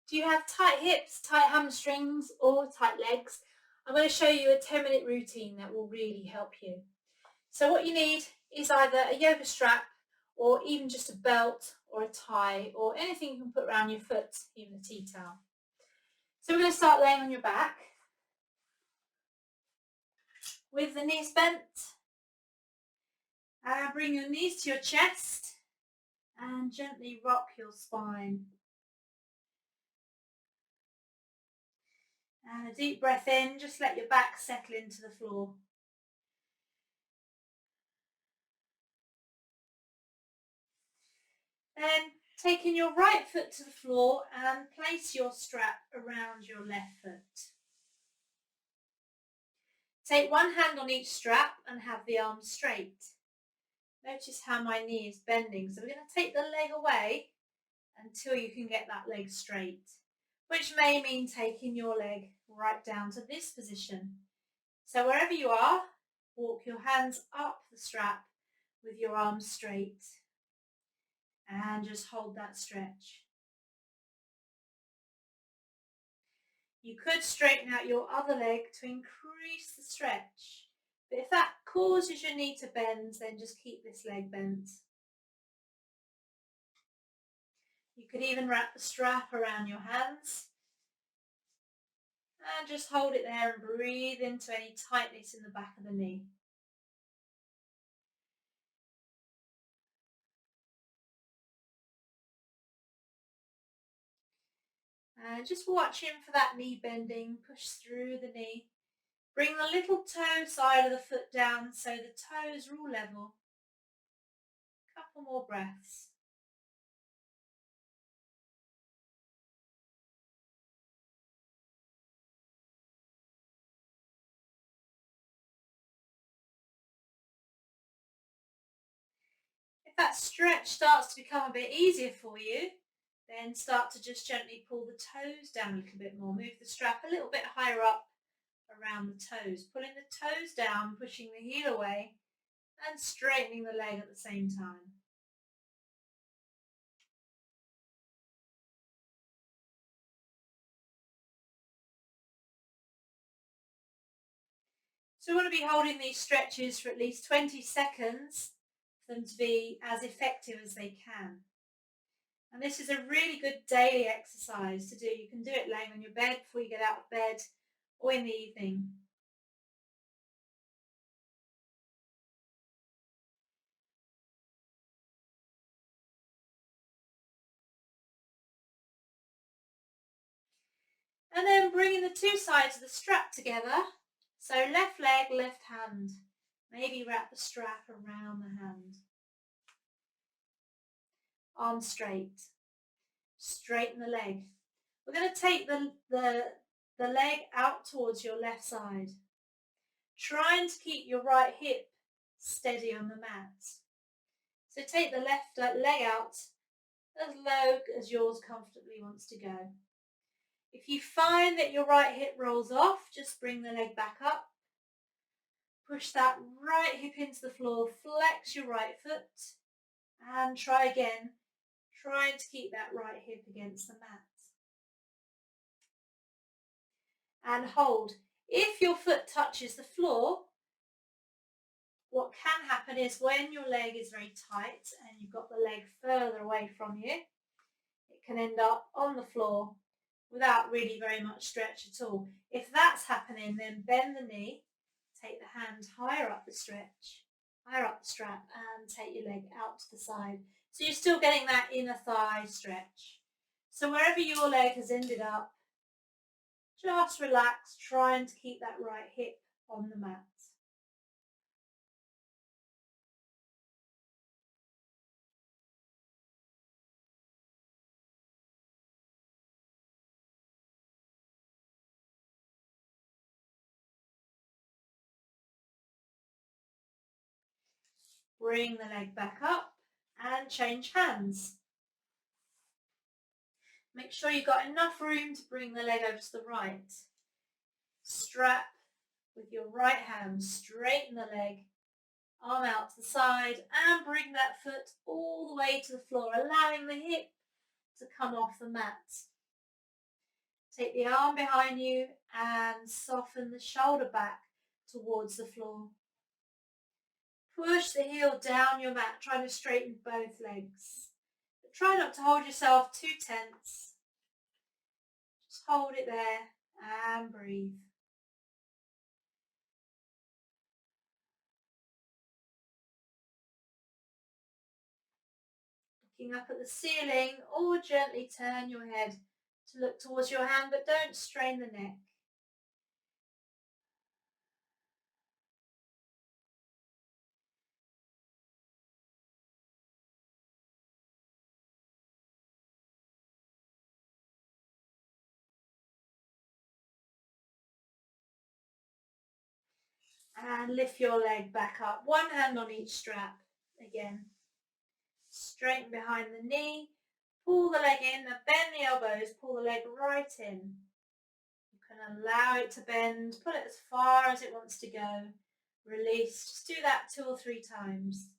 Do you have tight hips, tight hamstrings or tight legs? I'm going to show you a 10-minute routine that will really help you. So what you need is either a yoga strap or even just a belt or a tie or anything you can put around your foot, even a tea towel. So we're going to start laying on your back with the knees bent. Bring your knees to your chest and gently rock your spine. And a deep breath in, just let your back settle into the floor. Then taking your right foot to the floor and place your strap around your left foot. Take one hand on each strap and have the arms straight. Notice how my knee is bending, so we're going to take the leg away until you can get that leg straight, which may mean taking your leg right down to this position. So wherever you are, walk your hands up the strap with your arms straight and just hold that stretch. You could straighten out your other leg to increase the stretch, but if that causes your knee to bend, then just keep this leg bent. You could even wrap the strap around your hands and just hold it there and breathe into any tightness in the back of the knee. And just watching for that knee bending, push through the knee. Bring the little toe side of the foot down so the toes are all level. Couple more breaths. If that stretch starts to become a bit easier for you, then start to just gently pull the toes down a little bit more. Move the strap a little bit higher up around the toes, pulling the toes down, pushing the heel away and straightening the leg at the same time. So we want to be holding these stretches for at least 20 seconds for them to be as effective as they can. And this is a really good daily exercise to do. You can do it laying on your bed before you get out of bed or in the evening. And then bringing the two sides of the strap together. So left leg, left hand. Maybe wrap the strap around the hand. Arms straight. Straighten the leg. We're going to take the leg out towards your left side. Trying to keep your right hip steady on the mat. So take the left leg out as low as yours comfortably wants to go. If you find that your right hip rolls off, just bring the leg back up. Push that right hip into the floor, flex your right foot and try again, trying to keep that right hip against the mat. And hold. If your foot touches the floor, what can happen is when your leg is very tight and you've got the leg further away from you, it can end up on the floor without really very much stretch at all. If that's happening, then bend the knee, take the hand higher up the stretch, higher up the strap, and take your leg out to the side. So you're still getting that inner thigh stretch. So wherever your leg has ended up, just relax, trying to keep that right hip on the mat. Bring the leg back up and change hands. Make sure you've got enough room to bring the leg over to the right. Strap with your right hand, straighten the leg, arm out to the side and bring that foot all the way to the floor, allowing the hip to come off the mat. Take the arm behind you and soften the shoulder back towards the floor. Push the heel down your mat, trying to straighten both legs. But try not to hold yourself too tense. Just hold it there and breathe. Looking up at the ceiling, or gently turn your head to look towards your hand, but don't strain the neck. And lift your leg back up, one hand on each strap again. Straighten behind the knee, pull the leg in, and bend the elbows, pull the leg right in. You can allow it to bend, pull it as far as it wants to go. Release, just do that 2 or 3 times.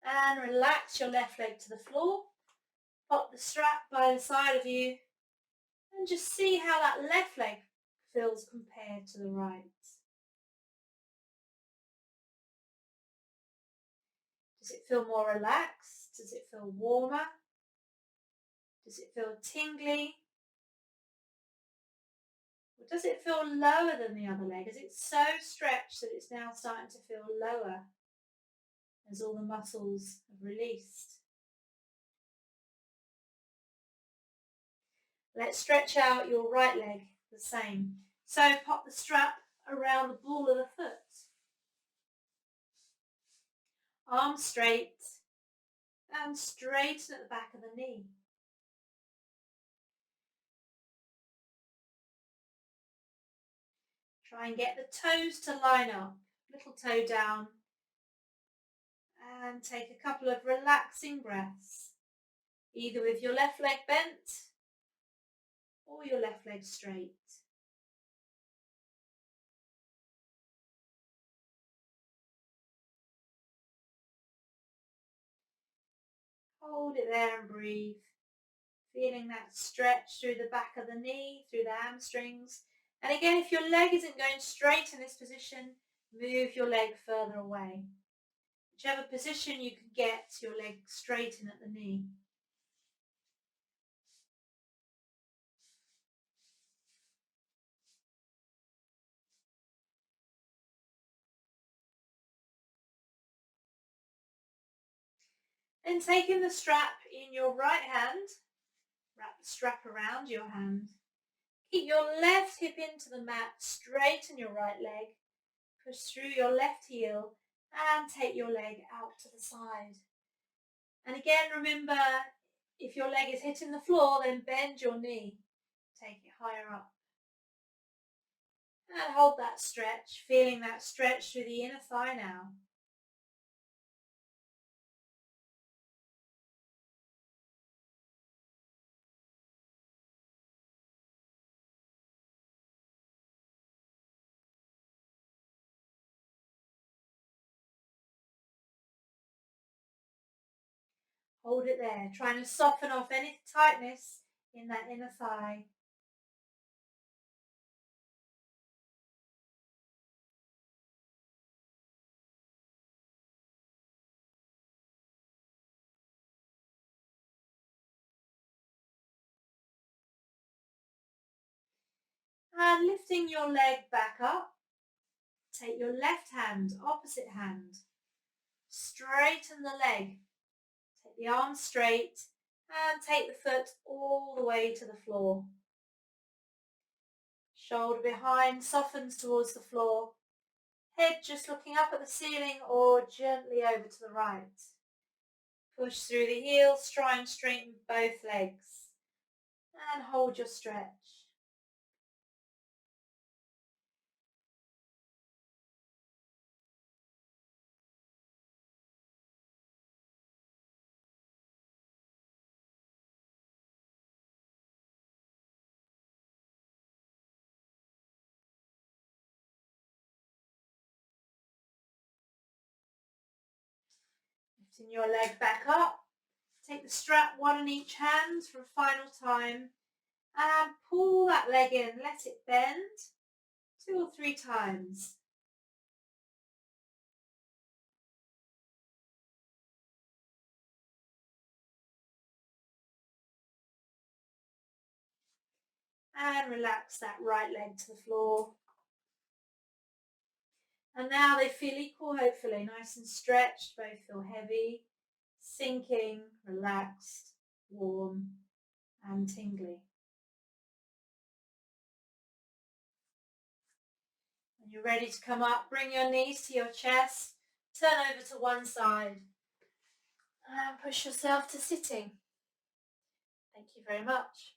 And relax your left leg to the floor. Pop the strap by the side of you and just see how that left leg feels compared to the right. Does it feel more relaxed? Does it feel warmer? Does it feel tingly? Or does it feel lower than the other leg? Is it so stretched that it's now starting to feel lower as all the muscles have released? Let's stretch out your right leg the same. So pop the strap around the ball of the foot. Arms straight and straighten at the back of the knee. Try and get the toes to line up, little toe down, and take a couple of relaxing breaths, either with your left leg bent or your left leg straight. Hold it there and breathe, feeling that stretch through the back of the knee, through the hamstrings. And again, if your leg isn't going straight in this position, move your leg further away. Whichever position you can get your leg straighten at the knee. Then taking the strap in your right hand, wrap the strap around your hand. Keep your left hip into the mat, straighten your right leg, push through your left heel and take your leg out to the side. And again, remember, if your leg is hitting the floor, then bend your knee, take it higher up. And hold that stretch, feeling that stretch through the inner thigh now. Hold it there, trying to soften off any tightness in that inner thigh. And lifting your leg back up, take your left hand, opposite hand, straighten the leg, take the arm straight and take the foot all the way to the floor. Shoulder behind, softens towards the floor, head just looking up at the ceiling or gently over to the right. Push through the heels, try and straighten both legs and hold your stretch. Lifting your leg back up. Take the strap, one in each hand for a final time, and pull that leg in. Let it bend 2 or 3 times. And relax that right leg to the floor. And now they feel equal, hopefully, nice and stretched, both feel heavy, sinking, relaxed, warm and tingly. When you're ready to come up, bring your knees to your chest, turn over to one side and push yourself to sitting. Thank you very much.